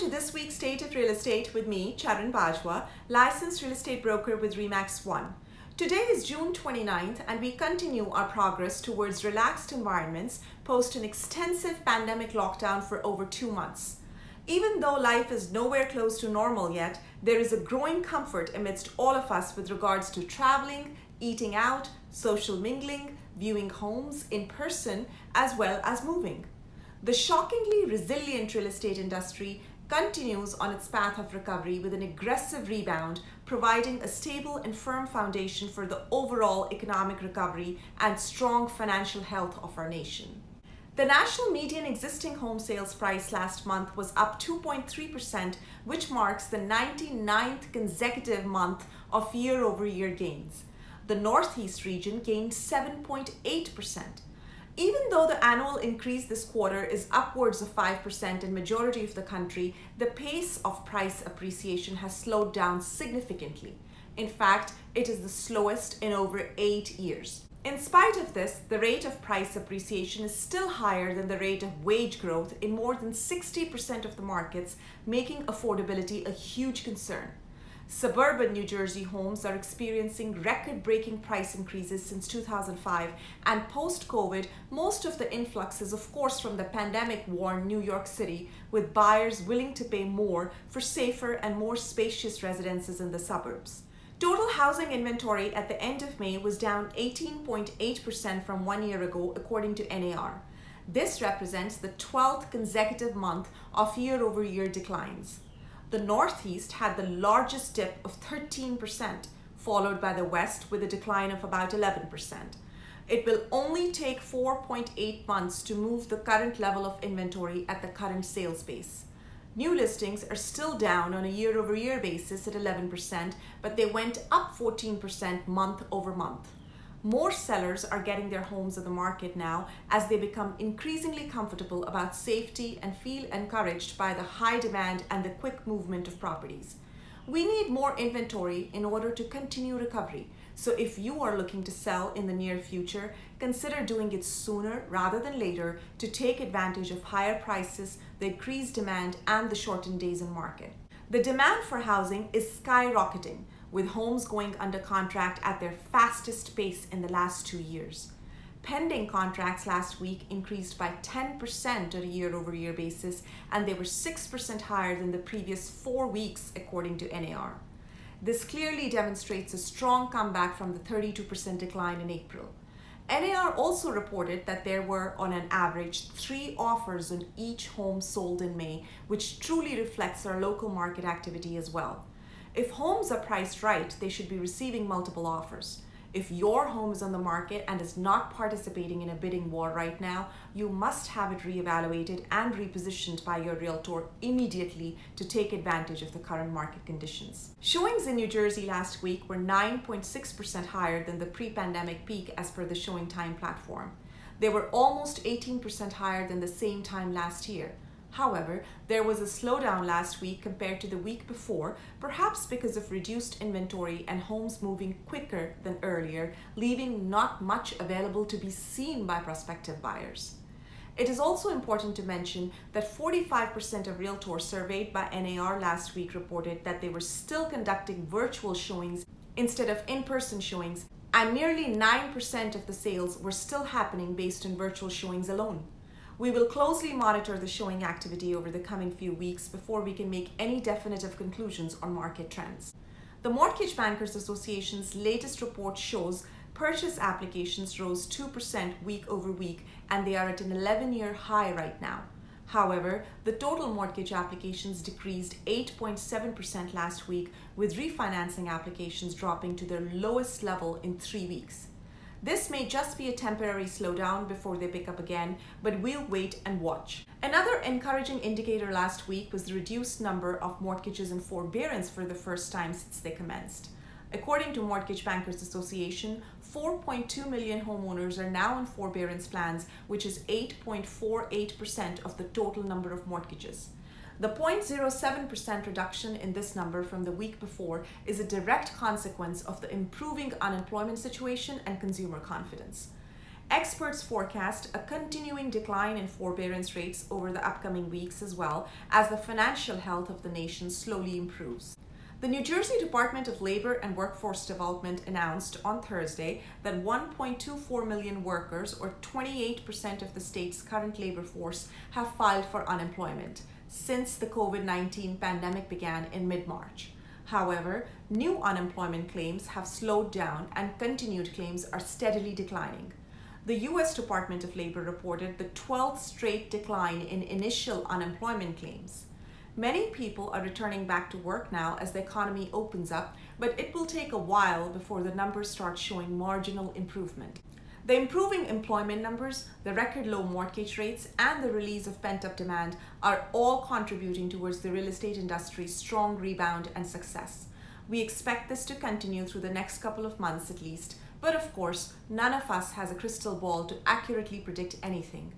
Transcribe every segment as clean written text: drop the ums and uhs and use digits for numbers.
to this week's State of Real Estate with me, Charan Bajwa, licensed real estate broker with REMAX 1. Today is June 29th and we continue our progress towards relaxed environments post an extensive pandemic lockdown for over 2 months. Even though life is nowhere close to normal yet, there is a growing comfort amidst all of us with regards to traveling, eating out, social mingling, viewing homes in person, as well as moving. The shockingly resilient real estate industry continues on its path of recovery with an aggressive rebound, providing a stable and firm foundation for the overall economic recovery and strong financial health of our nation. The national median existing home sales price last month was up 2.3%, which marks the 99th consecutive month of year-over-year gains. The Northeast region gained 7.8%. Even though the annual increase this quarter is upwards of 5% in majority of the country, the pace of price appreciation has slowed down significantly. In fact, it is the slowest in over 8 years. In spite of this, the rate of price appreciation is still higher than the rate of wage growth in more than 60% of the markets, making affordability a huge concern. Suburban New Jersey homes are experiencing record-breaking price increases since 2005, and post-COVID, most of the influx is of course from the pandemic-worn New York City, with buyers willing to pay more for safer and more spacious residences in the suburbs. Total housing inventory at the end of May was down 18.8% from 1 year ago, according to NAR. This represents the 12th consecutive month of year-over-year declines. The Northeast had the largest dip of 13%, followed by the West with a decline of about 11%. It will only take 4.8 months to move the current level of inventory at the current sales pace. New listings are still down on a year-over-year basis at 11%, but they went up 14% month over month. More sellers are getting their homes on the market now as they become increasingly comfortable about safety and feel encouraged by the high demand and the quick movement of properties. We need more inventory in order to continue recovery. So if you are looking to sell in the near future, consider doing it sooner rather than later to take advantage of higher prices, the increased demand, and the shortened days in market. The demand for housing is skyrocketing, with homes going under contract at their fastest pace in the last 2 years. Pending contracts last week increased by 10% on a year-over-year basis, and they were 6% higher than the previous 4 weeks, according to NAR. This clearly demonstrates a strong comeback from the 32% decline in April. NAR also reported that there were, on an average, 3 offers on each home sold in May, which truly reflects our local market activity as well. If homes are priced right, they should be receiving multiple offers. If your home is on the market and is not participating in a bidding war right now, you must have it reevaluated and repositioned by your realtor immediately to take advantage of the current market conditions. Showings in New Jersey last week were 9.6% higher than the pre-pandemic peak as per the Showing Time platform. They were almost 18% higher than the same time last year. However, there was a slowdown last week compared to the week before, perhaps because of reduced inventory and homes moving quicker than earlier, leaving not much available to be seen by prospective buyers. It is also important to mention that 45% of realtors surveyed by NAR last week reported that they were still conducting virtual showings instead of in-person showings, and nearly 9% of the sales were still happening based on virtual showings alone. We will closely monitor the showing activity over the coming few weeks before we can make any definitive conclusions on market trends. The Mortgage Bankers Association's latest report shows purchase applications rose 2% week over week, and they are at an 11-year high right now. However, the total mortgage applications decreased 8.7% last week, with refinancing applications dropping to their lowest level in 3 weeks. This may just be a temporary slowdown before they pick up again, but we'll wait and watch. Another encouraging indicator last week was the reduced number of mortgages in forbearance for the first time since they commenced. According to Mortgage Bankers Association, 4.2 million homeowners are now in forbearance plans, which is 8.48% of the total number of mortgages. The 0.07% reduction in this number from the week before is a direct consequence of the improving unemployment situation and consumer confidence. Experts forecast a continuing decline in forbearance rates over the upcoming weeks as well as the financial health of the nation slowly improves. The New Jersey Department of Labor and Workforce Development announced on Thursday that 1.24 million workers, or 28% of the state's current labor force, have filed for unemployment since the COVID-19 pandemic began in mid-March. However, new unemployment claims have slowed down and continued claims are steadily declining. The U.S. Department of Labor reported the 12th straight decline in initial unemployment claims. Many people are returning back to work now as the economy opens up, but it will take a while before the numbers start showing marginal improvement. The improving employment numbers, the record low mortgage rates, and the release of pent-up demand are all contributing towards the real estate industry's strong rebound and success. We expect this to continue through the next couple of months at least, but of course, none of us has a crystal ball to accurately predict anything.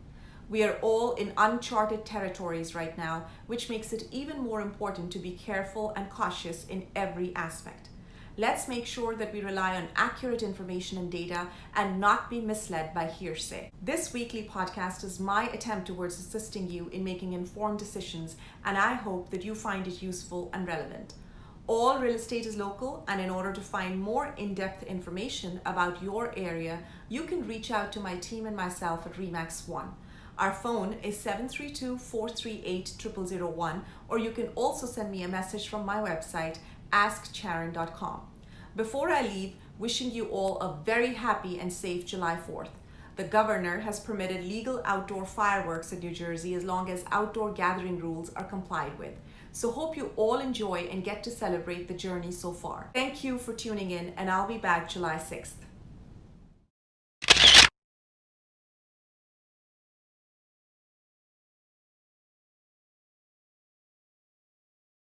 We are all in uncharted territories right now, which makes it even more important to be careful and cautious in every aspect. Let's make sure that we rely on accurate information and data and not be misled by hearsay. This weekly podcast is my attempt towards assisting you in making informed decisions, and I hope that you find it useful and relevant. All real estate is local, and in order to find more in-depth information about your area, you can reach out to my team and myself at REMAX 1. Our phone is 732-438-0001, or you can also send me a message from my website, askcharan.com. Before I leave, wishing you all a very happy and safe July 4th. The governor has permitted legal outdoor fireworks in New Jersey as long as outdoor gathering rules are complied with. So hope you all enjoy and get to celebrate the journey so far. Thank you for tuning in, and I'll be back July 6th.